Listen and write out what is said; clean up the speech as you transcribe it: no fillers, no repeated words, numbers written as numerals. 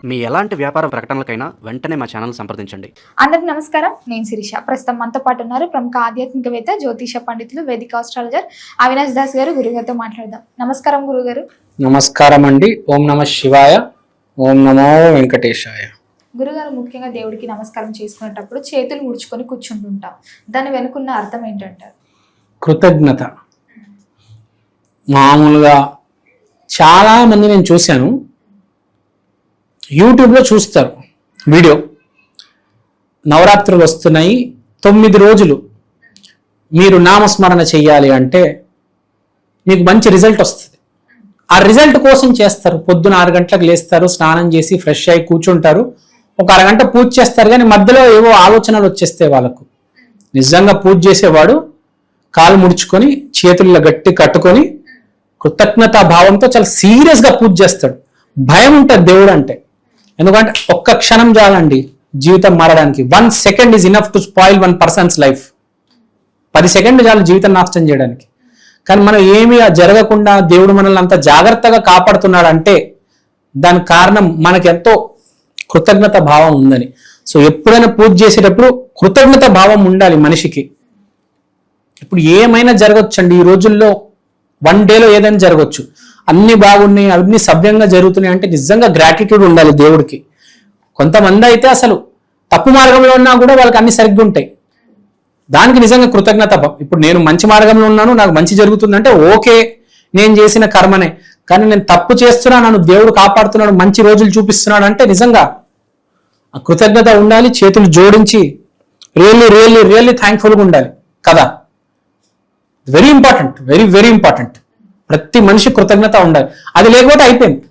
మీ ఎలాంటి వ్యాపార ప్రకటనలకైనా వెంటనే మా ఛానల్ సంప్రదించండి. అందరికి నమస్కారం, నేను శిరీష. ప్రస్తుతం మనతో పాటు ఉన్నారు ప్రముఖ ఆధ్యాత్మికవేత్త, జ్యోతిష పండితులు, వేదిక ఆస్ట్రాలజర్ అవినాష్ దాస్ గారు. గురుగారితో మాట్లాడదాం. నమస్కారం గురుగారు. నమస్కారం అండి. ఓం నమ శివాయ, ఓం నమో వెంకటేశాయ. గురుగారు, ముఖ్యంగా దేవుడికి నమస్కారం చేసుకునేటప్పుడు చేతులు ముడుచుకొని కూర్చుంటుంటాం. దాని వెనుకున్న అర్థం ఏంటంటారు? కృతజ్ఞత. మామూలుగా చాలా మంది నేను చూశాను, యూట్యూబ్లో చూస్తారు వీడియో. నవరాత్రులు వస్తున్నాయి, 9 రోజులు మీరు నామస్మరణ చెయ్యాలి అంటే మీకు మంచి రిజల్ట్ వస్తుంది. ఆ రిజల్ట్ కోసం చేస్తారు. పొద్దున 6 గంటలకు లేస్తారు, స్నానం చేసి ఫ్రెష్ అయ్యి కూర్చుంటారు, ఒక అరగంట పూజ చేస్తారు. కానీ మధ్యలో ఏవో ఆలోచనలు వచ్చేస్తాయి వాళ్ళకు. నిజంగా పూజ చేసేవాడు కాలు ముడుచుకొని చేతుల్లో గట్టి కట్టుకొని కృతజ్ఞతా భావంతో చాలా సీరియస్గా పూజ చేస్తాడు. భయం ఉంటుంది దేవుడు అంటే. ఎందుకంటే ఒక్క క్షణం చాలండి జీవితం మారడానికి. 1 second is enough to spoil 1 persons life. 10 సెకండ్లు చాలు జీవితం నాశనం చేయడానికి. కానీ మనం ఏమీ జరగకుండా దేవుడు మనల్ని అంత జాగ్రత్తగా కాపాడుతున్నాడు అంటే దానికి కారణం మనకి ఎంతో కృతజ్ఞత భావం ఉందని. సో ఎప్పుడైనా పూజ చేసేటప్పుడు కృతజ్ఞత భావం ఉండాలి మనిషికి. ఇప్పుడు ఏమైనా జరగచ్చండి ఈ రోజుల్లో. 1 డేలో ఏదైనా జరగచ్చు. అన్ని బాగున్నాయి, అన్ని సవ్యంగా జరుగుతున్నాయి అంటే నిజంగా గ్రాటిట్యూడ్ ఉండాలి దేవుడికి. కొంతమంది అయితే అసలు తప్పు మార్గంలో ఉన్నా కూడా వాళ్ళకి అన్ని సరిగ్గా ఉంటాయి, దానికి నిజంగా కృతజ్ఞత. ఇప్పుడు నేను మంచి మార్గంలో ఉన్నాను, నాకు మంచి జరుగుతుందంటే ఓకే, నేను చేసిన కర్మనే. కానీ నేను తప్పు చేస్తున్నా, నన్ను దేవుడు కాపాడుతున్నాడు, మంచి రోజులు చూపిస్తున్నాడు అంటే నిజంగా ఆ కృతజ్ఞత ఉండాలి. చేతులు జోడించి రియల్లీ రియల్లీ రియల్లీ థ్యాంక్ఫుల్గా ఉండాలి కదా. Very important, very very important. ప్రతి మనిషి కృతజ్ఞత ఉండాలి. అది లేకపోతే అయిపోయింది.